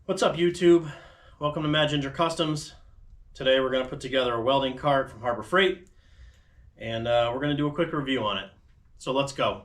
What's up, YouTube? Welcome to Mad Ginger Customs. Today we're going to put together a welding cart from Harbor Freight, and we're going to do a quick review on it. So let's go.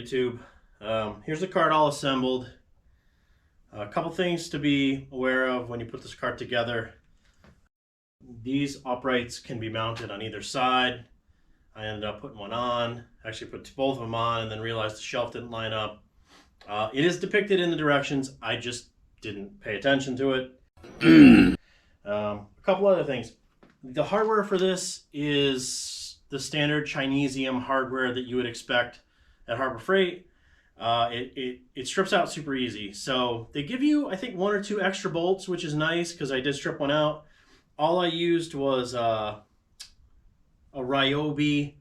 YouTube. Here's the cart all assembled. A couple things to be aware of when you put this cart together. These uprights can be mounted on either side. I ended up putting one on, actually put both of them on, and then realized the shelf didn't line up. It is depicted in the directions, I just didn't pay attention to it. A couple other things. The hardware for this is the standard Chinesium hardware that you would expect at Harbor Freight. It strips out super easy. So they give you, I think, 1 or 2 extra bolts, which is nice because I did strip one out. All I used was a Ryobi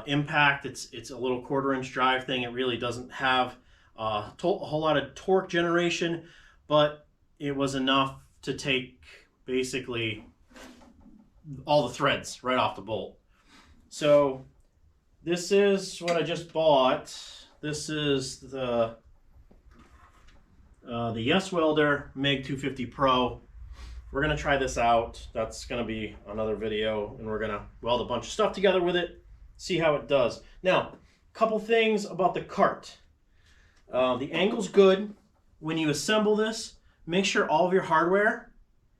impact. It's a little 1/4-inch drive thing. It really doesn't have a whole lot of torque generation, but it was enough to take basically all the threads right off the bolt. So this is what I just bought. This is the Yes Welder MIG 250 Pro. We're gonna try this out. That's gonna be another video, and we're gonna weld a bunch of stuff together with it, see how it does. Now, a couple things about the cart. The angle's good. When you assemble this, make sure all of your hardware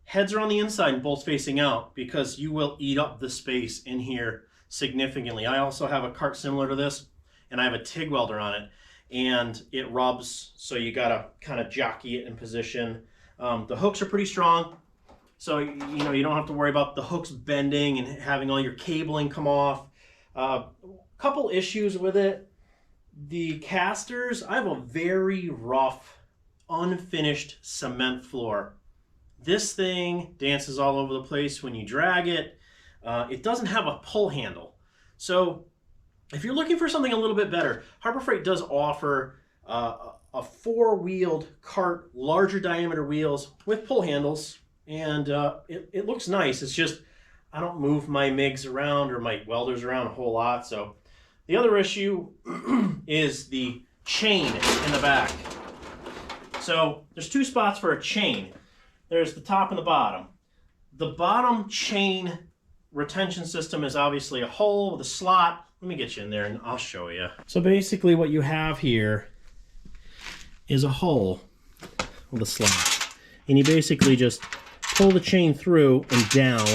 heads are on the inside and bolts facing out, because you will eat up the space in here significantly. I also have a cart similar to this, and I have a TIG welder on it, and it rubs, so you gotta kind of jockey it in position. The hooks are pretty strong, so you don't have to worry about the hooks bending and having all your cabling come off. Couple issues with it. The casters, I have a very rough, unfinished cement floor. This thing dances all over the place when you drag it. It doesn't have a pull handle. So if you're looking for something a little bit better, Harbor Freight does offer a four-wheeled cart, larger diameter wheels with pull handles, and it looks nice. It's just I don't move my MIGs around or my welders around a whole lot. So the other issue is the chain in the back. So there's two spots for a chain. There's the top and the bottom. The bottom chain retention system is obviously a hole with a slot. Let me get you in there and I'll show you. So basically what you have here is a hole with a slot. And you basically just pull the chain through and down,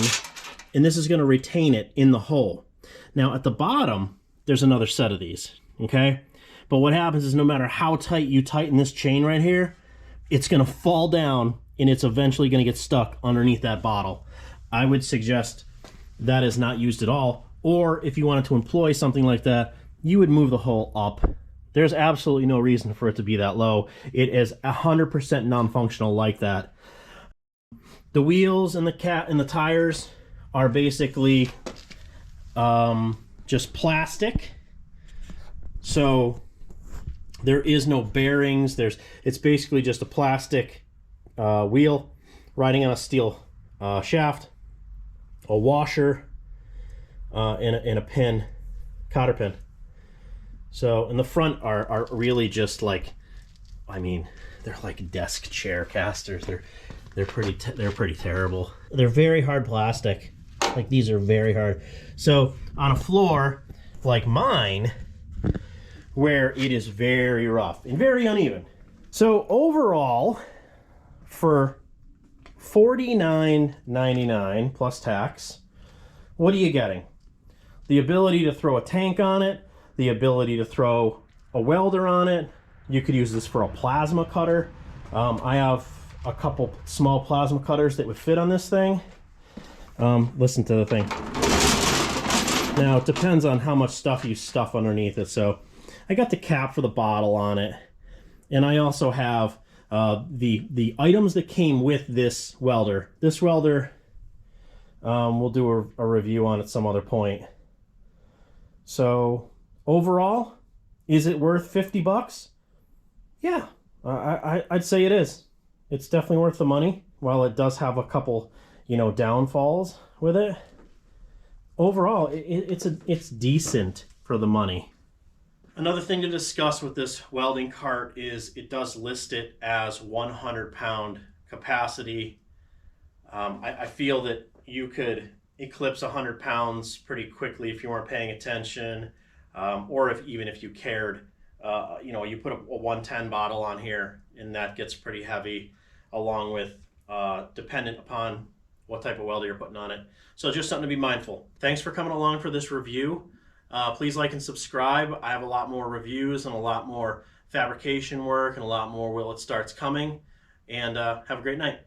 and this is going to retain it in the hole. Now at the bottom, there's another set of these, okay? But what happens is no matter how tight you tighten this chain right here, it's going to fall down and it's eventually going to get stuck underneath that bottle. I would suggest that is not used at all. Or if you wanted to employ something like that, you would move the hole up. There's absolutely no reason for it to be that low. It is 100% non-functional like that. The wheels and the tires are basically just plastic. So there is no bearings. It's basically just a plastic wheel riding on a steel shaft, a washer, and a pin, cotter pin. So, and the front are really just like, I mean, they're like desk chair casters. They're pretty terrible. They're very hard plastic. Like these are very hard. So on a floor like mine, where it is very rough and very uneven. So overall, for $49.99 plus tax, what are you getting? The ability to throw a tank on it, the ability to throw a welder on it. You could use this for a plasma cutter. I have a couple small plasma cutters that would fit on this thing. Listen to the thing. Now it depends on how much stuff you stuff underneath it. So I got the cap for the bottle on it, and I also have the items that came with this welder. This welder, we'll do a review on at some other point. So overall, is it worth 50 bucks? Yeah, I'd say it is. It's definitely worth the money. While it does have a couple, downfalls with it, overall, it's decent for the money. Another thing to discuss with this welding cart is it does list it as 100-pound capacity. I feel that you could eclipse 100 pounds pretty quickly if you weren't paying attention, or even if you cared. You put a 110 bottle on here and that gets pretty heavy, along with dependent upon what type of welder you're putting on it. So just something to be mindful. Thanks for coming along for this review. Please like and subscribe. I have a lot more reviews and a lot more fabrication work and a lot more will it starts coming. And have a great night.